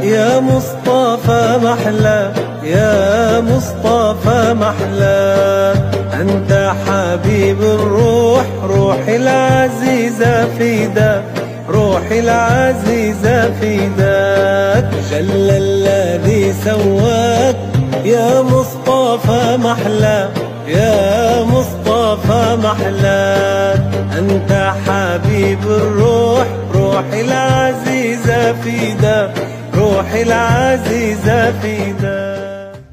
يا مصطفى محلى يا مصطفى محلى أنت حبيب الروح روحي العزيزة فداك روحي العزيزة فداك جل الذي سواك يا مصطفى محلى يا مصطفى محلاك أنت حبيب الروح روحي العزيزة فداك روحي العزيزة فداك.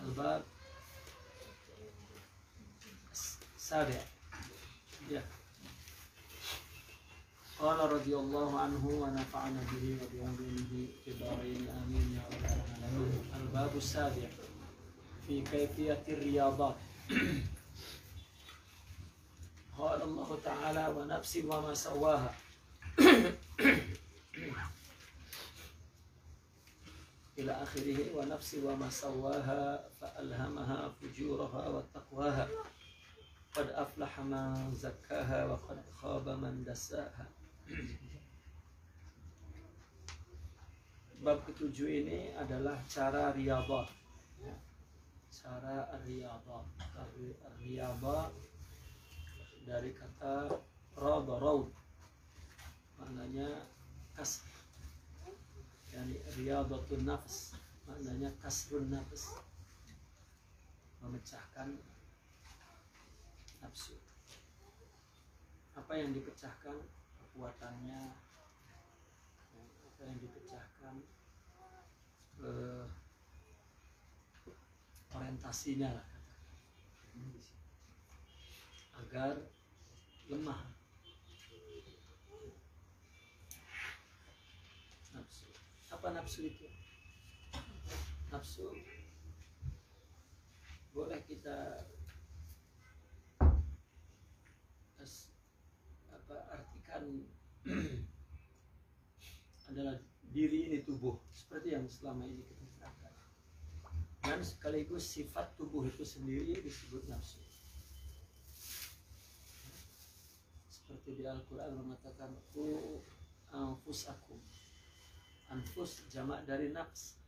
الباب السابع. قال رضي الله عنه ونفعنا به وبعلومه في الدارين آمين يا رب العالمين. الباب السابع في كيفية الرياضات. قال الله تعالى ونفس وما سواها إلى آخره ونفس وما سواها فألهمها فجورها وتقواها قد أفلح من زكاها وقد خاب من دساها. Bab ketujuh ini adalah cara riyadhah. Cara riyadhah. Riyadhah dari kata raud, maknanya kasr. Yani riyadhatun nafs, maknanya kasrun nafs, memecahkan nafsu. Apa yang dipecahkan? Kekuatannya. Apa yang dipecahkan? Orientasinya lah, agar lemah. Nafsu. Apa nafsu itu? Nafsu boleh kita artikan adalah diri ini tubuh, seperti yang selama ini kita terangkan. Dan sekaligus sifat tubuh itu sendiri disebut nafsu. Seperti di Al-Quran mengatakan anfusakum. Anfus jamak dari nafs.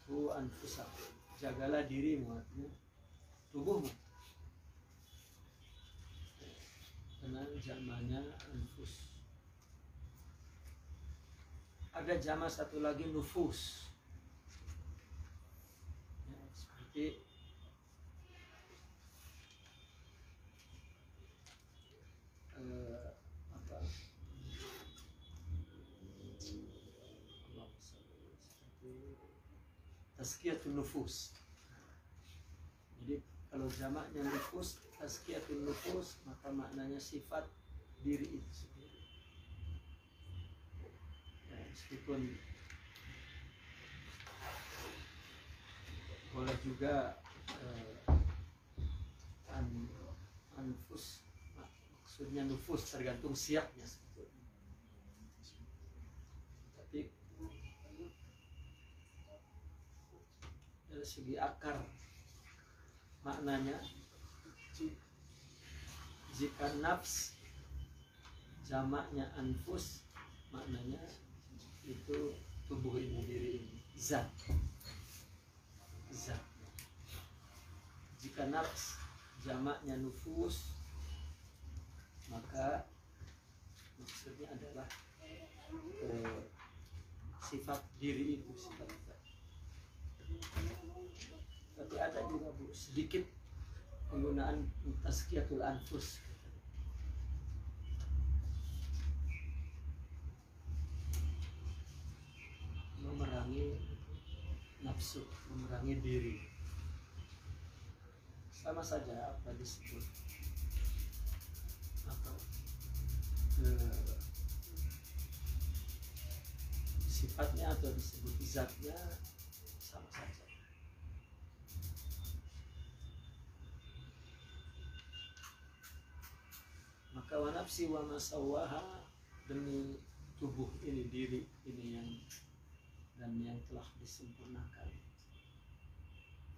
Anfusakum. Jagalah dirimu, artinya tubuhmu. Karena jamaknya anfus. Ada jamak satu lagi nufus. Ya, seperti tazkiyatun nufus. Jadi kalau jamaknya nufus, tazkiyatun nufus, maka maknanya sifat diri itu sendiri. Ya, meskipun boleh juga anfus, maksudnya nufus, tergantung siapnya sebetulnya. Tapi dari segi akar maknanya, jika nafs jamaknya anfus, maknanya itu tubuh ini, diri ini, zat. Jika nafs jamaknya nufus, maka maksudnya adalah sifat diri itu, sifat zat. Tapi ada juga sedikit penggunaan tazkiyatul anfus, memerangi nafsu, memerangi diri. Sama saja apa disebut apa sifatnya atau disebut zatnya, sama saja. Maka wa nafsi wa masawaha, demi tubuh ini, diri ini yang telah disempurnakan.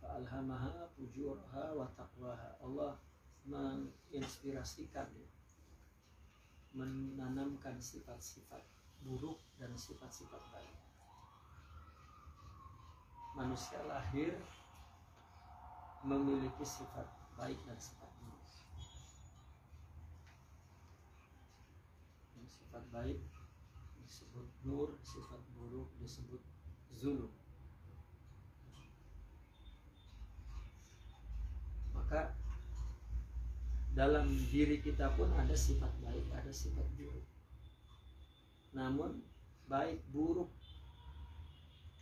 Fa'alhamaha fujuraha wa taqwaha. Allah menginspirasikan, menanamkan sifat-sifat buruk dan sifat-sifat baik. Manusia lahir memiliki sifat baik dan sifat buruk. Sifat baik disebut nur, sifat buruk disebut zulum. Maka dalam diri kita pun ada sifat baik, ada sifat buruk. Namun baik buruk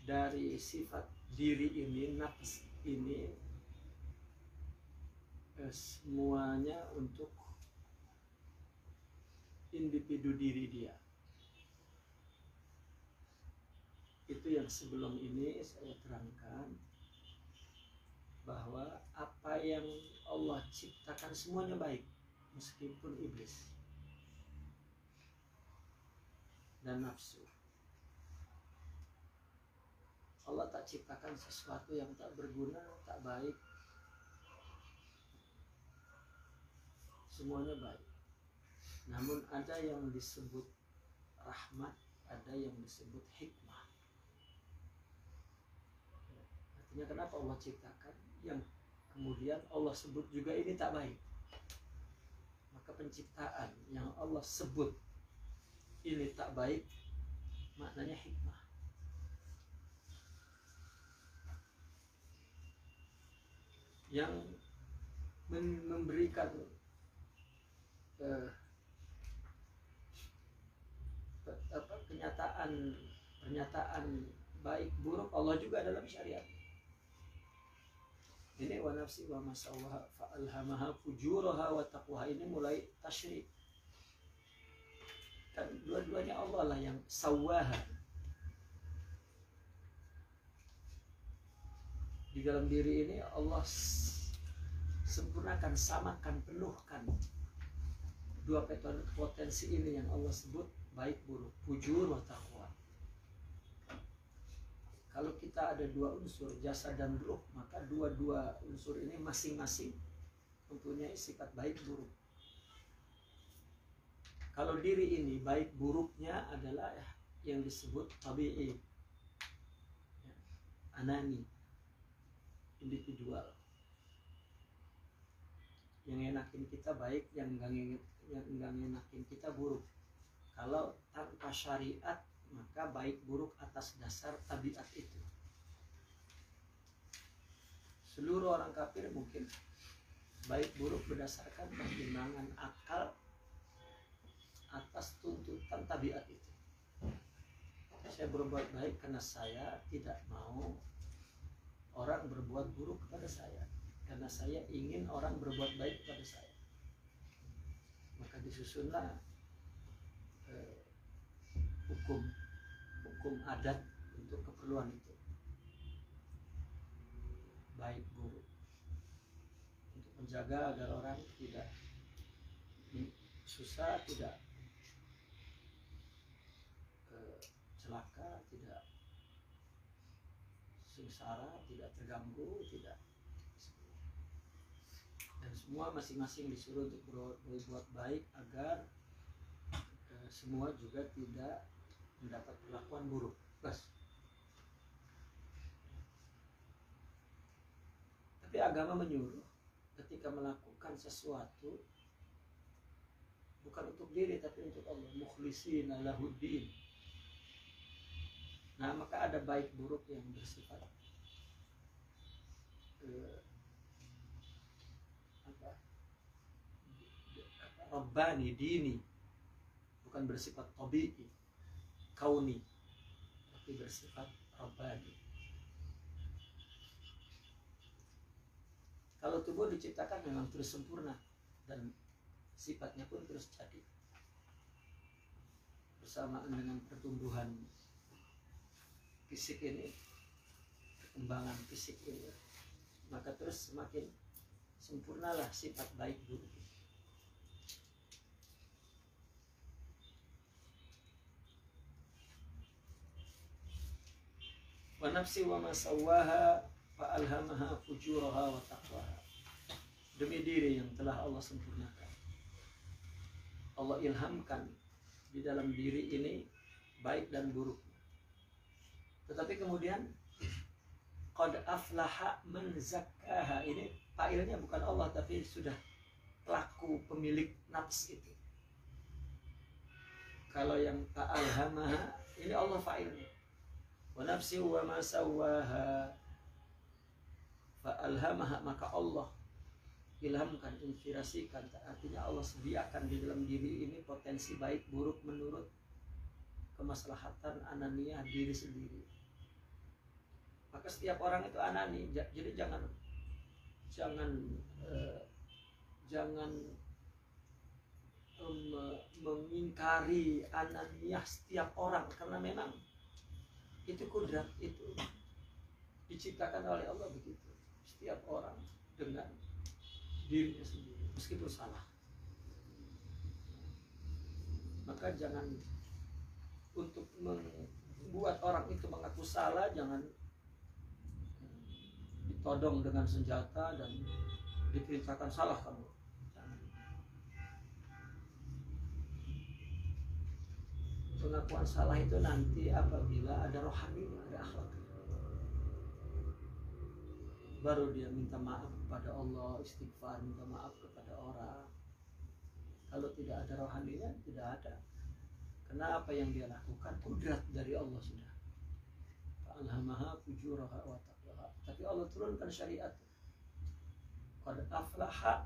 dari sifat diri ini, nafs ini, semuanya untuk individu diri dia. Itu yang sebelum ini saya terangkan, bahwa apa yang Allah ciptakan semuanya baik, meskipun iblis dan nafsu. Allah tak ciptakan sesuatu yang tak berguna, tak baik. Semuanya baik. Namun ada yang disebut rahmat, ada yang disebut hikmah. Artinya kenapa Allah ciptakan yang kemudian Allah sebut juga ini tak baik? Maka penciptaan yang Allah sebut ini tak baik, maknanya hikmah. Yang memberikan pernyataan baik buruk Allah juga dalam syariat. Ini wa nafsi wa masawwaha fa alhamaha fujuraha wa taqwaha, ini mulai tasyrik. Kan dua-duanya Allah lah yang sawaha. Di dalam diri ini Allah sempurnakan, samakan, penuhkan dua potensi ini yang Allah sebut baik buruk, fujur wa taqwa. Kalau kita ada dua unsur, jasad dan ruh, maka dua-dua unsur ini masing-masing mempunyai sifat baik buruk. Kalau diri ini baik buruknya adalah yang disebut tabi'i, anani, individual. Yang enakin kita baik, yang enggak enakin kita buruk. Kalau tanpa syariat, maka baik buruk atas dasar tabiat itu. Seluruh orang kafir mungkin baik buruk berdasarkan pertimbangan akal atas tuntutan tabiat itu. Saya berbuat baik karena saya tidak mau orang berbuat buruk kepada saya, karena saya ingin orang berbuat baik kepada saya. Maka disusunlah hukum adat untuk keperluan itu, baik buruk, untuk menjaga agar orang tidak susah, tidak celaka, tidak sengsara, tidak terganggu, tidak. Dan semua masing-masing disuruh untuk berbuat baik agar semua juga tidak mendapat perlakuan buruk. Bas. Tapi agama menyuruh ketika melakukan sesuatu bukan untuk diri tapi untuk Allah, mukhlishina lahuddin. Nah, maka ada baik buruk yang bersifat Rabbani, dini, bukan bersifat tabi'i, kauni, tapi bersifat Rabbani. Kalau tubuh diciptakan memang terus sempurna dan sifatnya pun terus jadi, bersamaan dengan pertumbuhan fisik ini, perkembangan fisik ini, maka terus semakin sempurnalah sifat baik buruk. Wa nafsi wa ma sawwaha fa alhamaha fujuraha wa taqwaha. Demi diri yang telah Allah sempurnakan, Allah ilhamkan di dalam diri ini baik dan buruk. Tetapi kemudian qad aflaha man zakkaha, ini fa'ilnya bukan Allah tapi sudah pelaku pemilik nafs itu. Kalau yang fa'alhamaha ini Allah fa'ilnya. Wa nafsi wa ma sawwaha fa'alhamaha, maka Allah ilhamkan, inspirasikan, artinya Allah sediakan di dalam diri ini potensi baik buruk menurut kemaslahatan ananiyah diri sendiri. Maka setiap orang itu anani, jadi jangan mengingkari ananiyah setiap orang, karena memang itu kudrat, itu diciptakan oleh Allah begitu. Setiap orang dengan dirinya sendiri meskipun salah. Maka jangan untuk membuat orang itu mengaku salah, jangan ditodong dengan senjata dan diperintahkan salah kamu. Jangan. Pengakuan salah itu nanti apabila ada rohaninya, ada akhlaknya, baru dia minta maaf kepada Allah, istighfar, minta maaf kepada orang. Kalau tidak ada rohaninya, tidak ada. Karena apa yang dia lakukan kudrat dari Allah sudah. Fa'alhamaha fujuraha wa taqwaha. Tapi Allah turunkan syariat. Qad aflaha,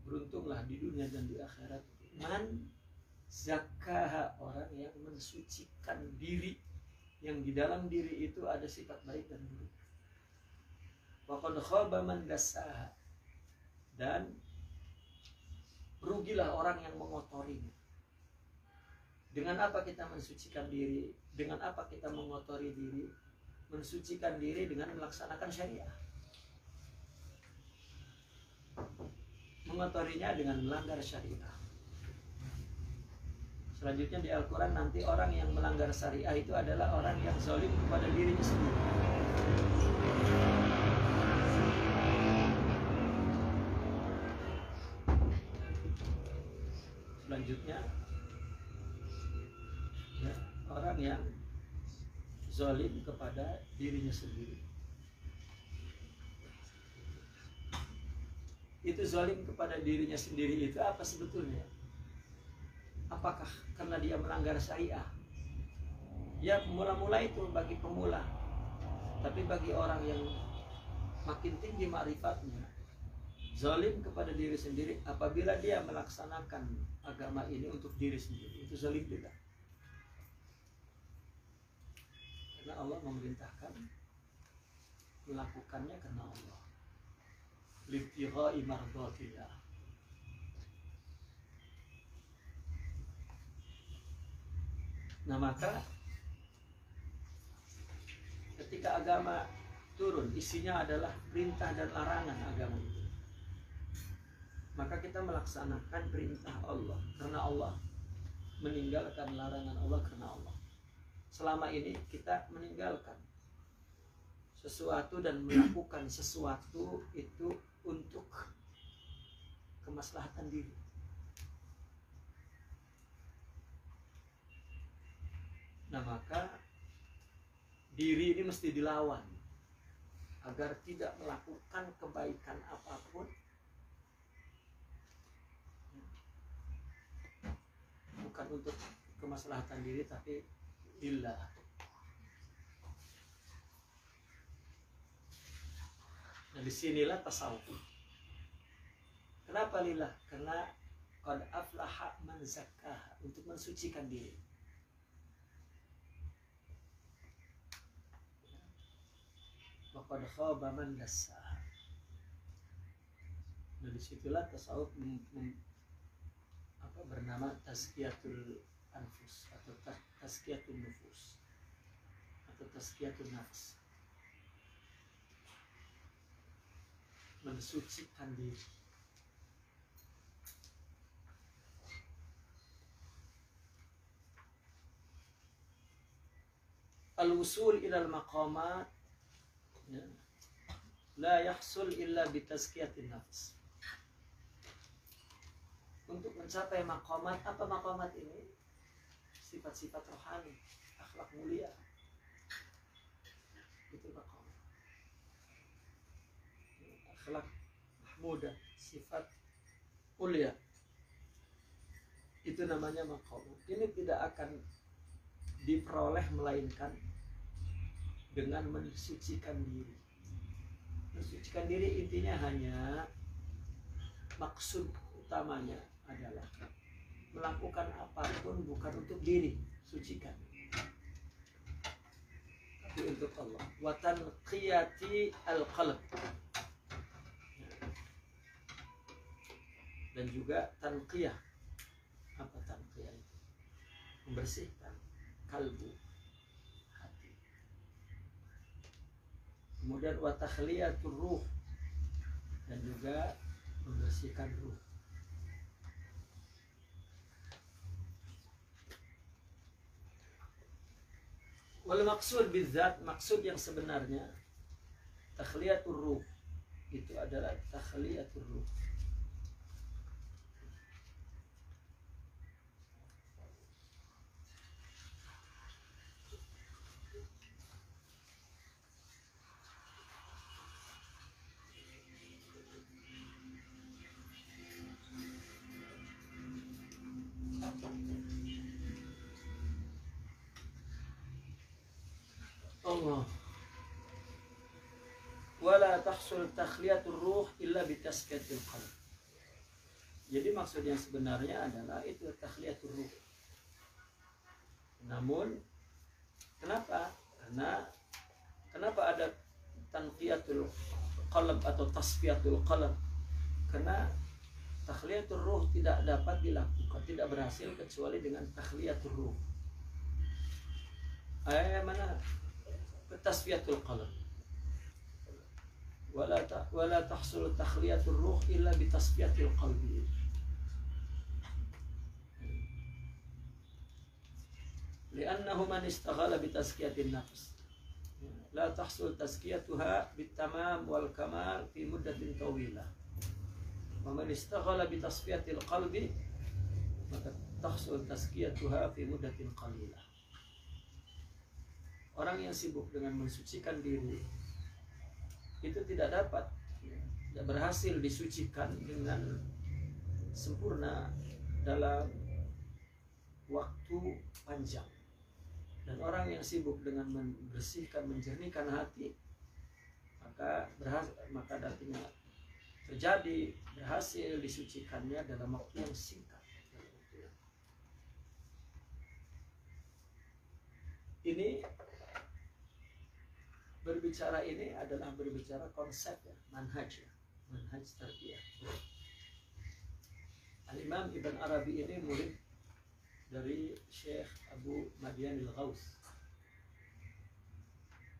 beruntunglah di dunia dan di akhirat, man zakkaha, orang yang mensucikan diri, yang di dalam diri itu ada sifat baik dan buruk. Wa qad khaba man dassaha, dan rugilah orang yang mengotorinya. Dengan apa kita mensucikan diri? Dengan apa kita mengotori diri? Mensucikan diri dengan melaksanakan syariah. Mengotorinya dengan melanggar syariah. Selanjutnya di Al-Quran nanti orang yang melanggar syariah itu adalah orang yang zalim kepada dirinya sendiri. Selanjutnya ya, orang yang zalim kepada dirinya sendiri. Itu zalim kepada dirinya sendiri itu apa sebetulnya? Apakah karena dia melanggar syariah? Ya, mula-mula itu bagi pemula. Tapi bagi orang yang makin tinggi ma'rifatnya, zalim kepada diri sendiri apabila dia melaksanakan agama ini untuk diri sendiri, itu zalim juga. Karena Allah memerintahkan melakukannya karena Allah. Libtigha'i mardatillah. Nah, maka ketika agama turun, isinya adalah perintah dan larangan agama itu. Maka kita melaksanakan perintah Allah karena Allah, meninggalkan larangan Allah karena Allah. Selama ini kita meninggalkan sesuatu dan melakukan sesuatu itu untuk kemaslahatan diri. Nah, maka diri ini mesti dilawan agar tidak melakukan kebaikan apapun bukan untuk kemaslahatan diri tapi lillah. Nah, disinilah tasawuf. Kenapa lillah? Karena qad aflaha man zakkaha, untuk mensucikan diri. Wa qad khaba man dassaha. Nah, disitulah tasawuf bernama tazkiyatul anfus atau tazkiyatul nufus atau tazkiyatul nafs, mensucikan diri. Al-wusul ilal maqamat la yahsul illa bitazkiyatin nafs. Untuk mencapai maqamat, apa maqamat ini? sifat-sifat rohani, akhlak mulia. Itu maqamah. Akhlak mahmudah, sifat mulia. Itu namanya maqamah. Ini tidak akan diperoleh melainkan dengan mensucikan diri. Mensucikan diri intinya hanya maksud utamanya adalah melakukan apapun bukan untuk diri, sucikan, tapi untuk Allah. Wa tanqiyati al-qalb, dan juga tanqiyah. Apa tanqiyah itu? Membersihkan kalbu, hati. Kemudian wa takhliyatur ruh, dan juga membersihkan ruh. Wal maksud bidzat, maksud yang sebenarnya takhliyatur ruh itu adalah takhliyatur ruh. Allah. Wala tahsul takhliyatur ruh illa bitaskiyatil qalb. Jadi maksud yang sebenarnya adalah itu takhliyatur ruh. Namun kenapa? Kenapa ada tanqiyatul qalb atau tasfiyatul qalb? Karena takhliyatur ruh tidak dapat dilakukan, tidak berhasil kecuali dengan takhliyatur ruh. Mana tasfiyatul qalb? Wala tahsul takhliyatur ruh illa bitasfiyatil qalbi. Li'annahu man istaghala bitaskiyatin nafs la tahsul taskiyatuha bitamam wal kamal fi muddatin tawilah. Wa man istaghala bitasfiyatil qalbi maka tahsul taskiyatuha fi muddatin qalilah. Orang yang sibuk dengan mensucikan diri itu tidak berhasil disucikan dengan sempurna dalam waktu panjang. Dan orang yang sibuk dengan membersihkan, menjernihkan hati, maka nantinya terjadi berhasil disucikannya dalam waktu yang singkat. Ini berbicara ini adalah berbicara konsep ya, manhaj tarbiyah. Al-Imam Ibn Arabi ini murid dari Syekh Abu Madian al-Ghaus.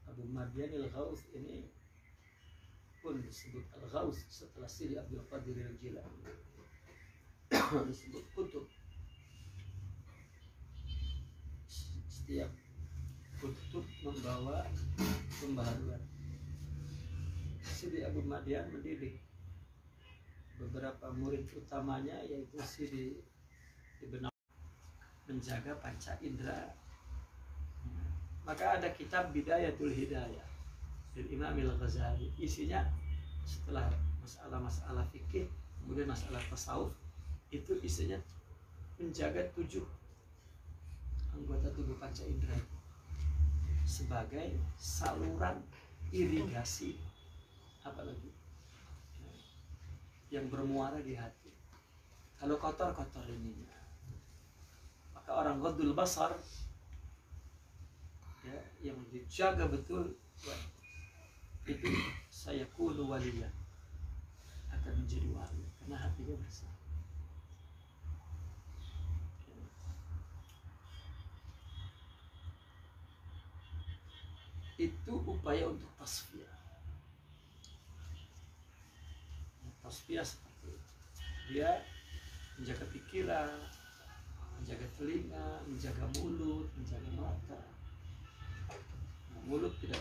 Abu Madian al-Ghaus ini pun disebut al-Ghaus setelah Sidi Abdul Qadir al-Jilani. Disebut kutub. Setiap kutub membawa pembaharuan. Sidi Abu Madian mendidik beberapa murid utamanya, yaitu Sidi Ibn menjaga panca indera. Maka ada kitab Bidayatul Hidayah dari Imam Al-Ghazali. Isinya setelah masalah-masalah fikih, kemudian masalah tasawuf, itu isinya menjaga 7 anggota tubuh panca indera sebagai saluran irigasi apalagi yang bermuara di hati. Kalau kotor ininya, maka orang ghadul basar ya, yang dijaga betul itu sayakunu waliya, akan menjadi wali karena hatinya bersih. Itu upaya untuk tasfiyah. Tasfiyah seperti itu. Dia menjaga pikiran, menjaga telinga, menjaga mulut, menjaga mata. Nah, mulut tidak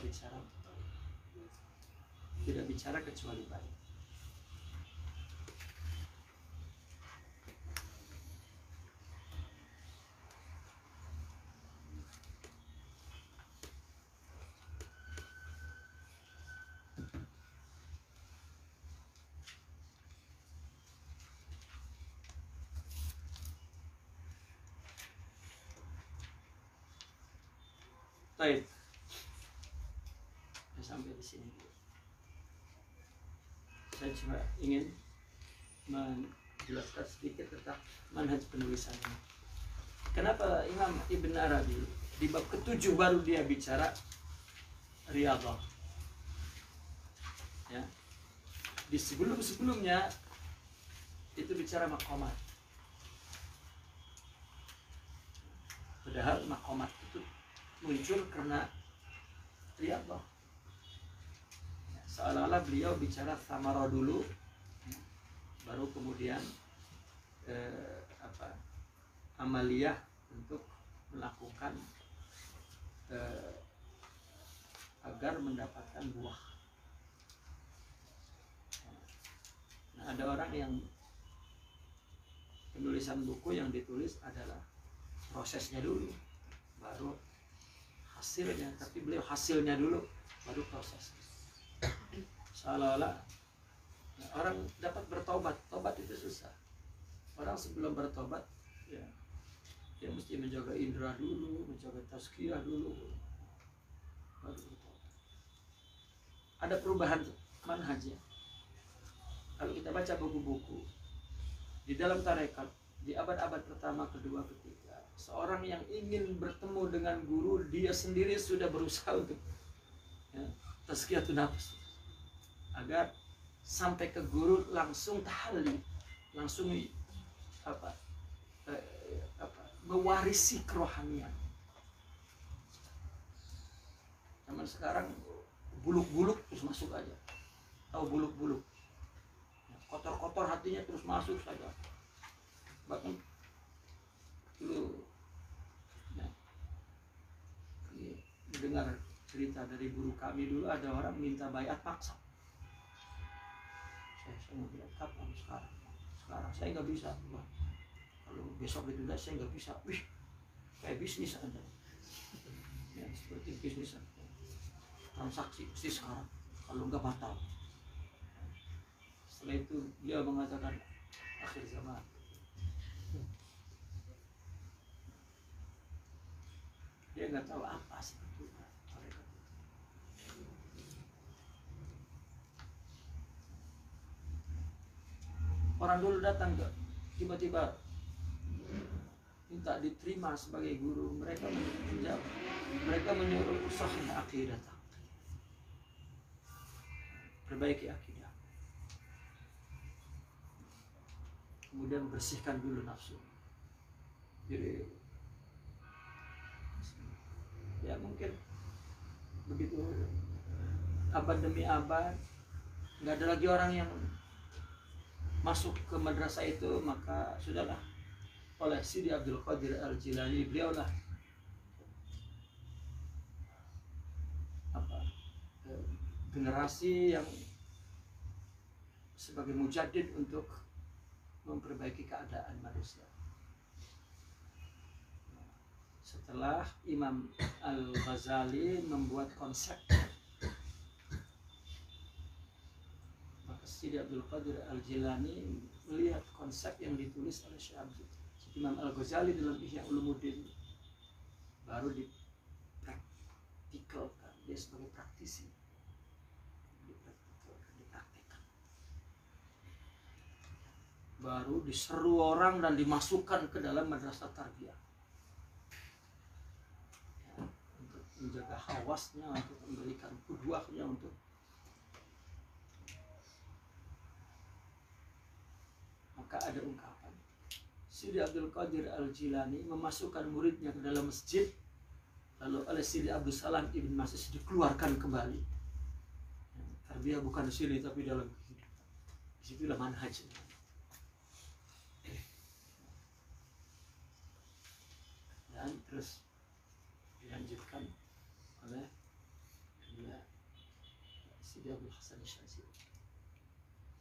bicara kecuali baik. Baik. Sampai di sini. Saya cuma ingin menjelaskan sedikit tentang manhaj penulisannya. Kenapa Imam Ibn Arabi di bab ke-7 baru dia bicara riyadhah? Ya. Di sebelum-sebelumnya itu bicara maqamat. Padahal maqamat itu muncul karena riyadhah. Seolah-olah beliau bicara samara dulu, baru kemudian amaliyah untuk melakukan agar mendapatkan buah. Nah, ada orang yang penulisan buku yang ditulis adalah prosesnya dulu, baru hasilnya. Tapi beliau hasilnya dulu, baru proses. Seolah-olah orang dapat bertobat, tobat itu susah. Orang sebelum bertobat, ya, dia mesti menjaga indera dulu, menjaga tazkiyah dulu, baru bertobat. Ada perubahan manhajnya. Kalau kita baca buku-buku di dalam tarekat di abad-abad pertama, kedua, ketiga, seorang yang ingin bertemu dengan guru, dia sendiri sudah berusaha untuk tazkiyatun nafs, agar sampai ke guru langsung tahalli, langsung mewarisi kerohanian. Zaman sekarang buluk-buluk terus masuk aja, tahu buluk-buluk, kotor-kotor hatinya terus masuk saja. Bahkan dulu mendengar cerita dari guru kami dulu, ada orang minta baiat paksa. Saya mau bilang kapan sekarang saya nggak bisa. Wah, kalau besok ditunda saya nggak bisa. Wih, kayak bisnis aja. Ya, seperti bisnis aja. Transaksi pasti sekarang, kalau nggak batal. Setelah itu dia mengatakan akhir zaman. Dia nggak tahu apa sebetulnya. Orang dulu datang ke tiba-tiba minta diterima sebagai guru, mereka menjawab, mereka menyuruh sahih akidah, perbaiki akidah, kemudian bersihkan dulu nafsu. Jadi ya mungkin begitu abad demi abad nggak ada lagi orang yang masuk ke madrasah itu, maka sudahlah oleh Sidi Abdul Qadir Al-Jilani, beliaulah generasi yang sebagai mujaddid untuk memperbaiki keadaan manusia. Setelah Imam Al-Ghazali membuat konsep, maka Sidi Abdul Qadir Al-Jilani melihat konsep yang ditulis oleh Syekh Imam Al-Ghazali dalam Ihya Ulumuddin, baru dipraktikalkan. Dia sebagai praktisi, dipraktikkan, baru diseru orang dan dimasukkan ke dalam madrasah tarbiyah, ya, untuk menjaga hawasnya, untuk memberikan qudwahnya, untuk maka ada ungkapan Sidi Abdul Qadir Al-Jilani memasukkan muridnya ke dalam masjid, lalu oleh Sidi Abdul Salam Ibn Masis dikeluarkan kembali. Tarbiyah bukan di sini tapi dalam kehidupan. Disitulah manhaj. Dan terus dilanjutkan oleh Sidi Abdul Hasan Syazili.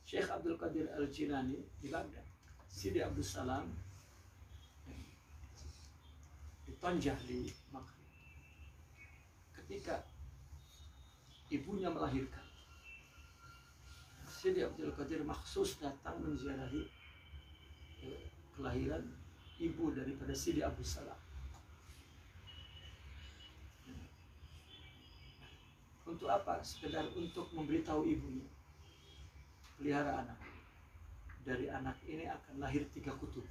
Syekh Abdul Qadir Al-Jilani di Baghdad, Sidi Abdul Salam ditonjah di Maghrib. Ketika ibunya melahirkan, Sidi Abdul Qadir maksus datang menziarahi kelahiran ibu daripada Sidi Abdul Salam. untuk apa? Sekedar untuk memberitahu ibunya, pelihara anak. Dari anak ini akan lahir 3 kutub.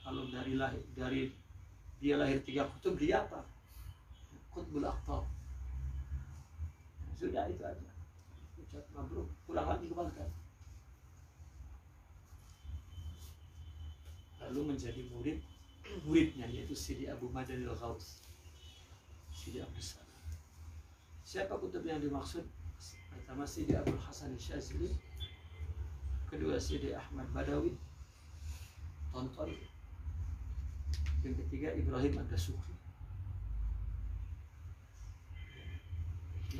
Kalau dari dia lahir 3 kutub, dia apa? Qutbul Aqtab. Sudah, itu aja. Ucap mabruk, pulang lagi ke Baghdad. Lalu menjadi muridnya, yaitu Sidi Abu Madan al-Ghaus, Sidi Abdul Salam. Siapa kutub yang dimaksud? Pertama Sidi Abdul Hasan Syazili, kedua Sidi Ahmad Badawi, tonton. Yang ketiga Ibrahim Ad-Dasuki,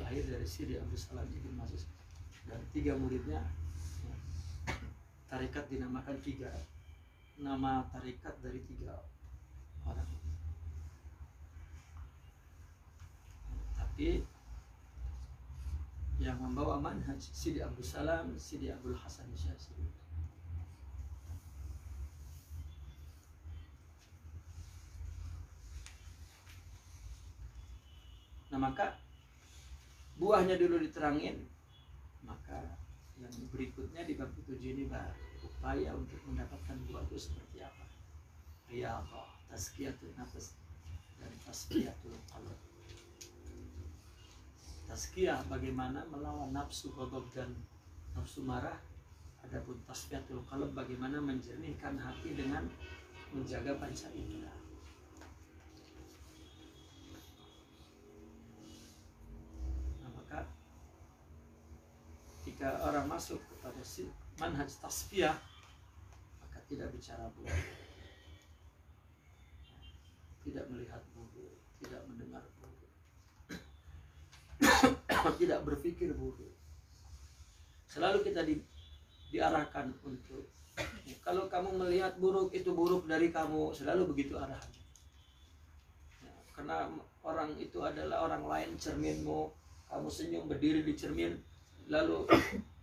lahir dari Sidi Abdul Salam Ibn Masus. Dan 3 muridnya. Tarekat dinamakan 3. Nama tarekat dari 3 orang. Tapi yang membawa manhaj Sidi Abdul Salam, Sidi Abdul Hasan Syazili. Nah, maka buahnya dulu diterangin, maka yang berikutnya di bab 7 ini upaya untuk mendapatkan buah itu seperti apa. Riyadhah, tazkiyatul nafs dan tazkiyatul qalb. Tazkiyah bagaimana melawan nafsu ghadab dan nafsu marah. Adapun tazkiyatul qalb bagaimana menjernihkan hati dengan menjaga panca indera. Nah, maka jika orang masuk kepada manhaj tasfiyah, maka tidak bicara buruk, tidak melihat buruk, tidak mendengar buruk, tidak berpikir buruk. Selalu kita diarahkan untuk, kalau kamu melihat buruk, itu buruk dari kamu, selalu begitu arahannya. Ya, karena orang itu adalah orang lain, cerminmu. Kamu senyum berdiri di cermin, lalu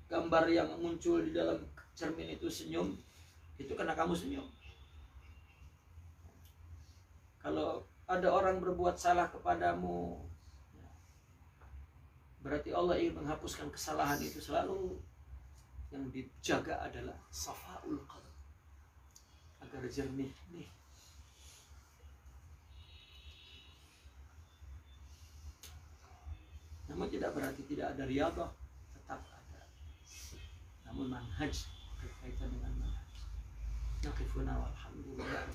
gambar yang muncul di dalam cermin itu senyum, itu karena kamu senyum. Kalau ada orang berbuat salah kepadamu, berarti Allah ingin menghapuskan kesalahan itu. Selalu yang dijaga adalah safaul qalb, agar jernih nih. Namun tidak berarti tidak ada riyadhah, tetap ada. Namun manhaj berkaitan dengan manhaj. Naqifuna walhamdulillah.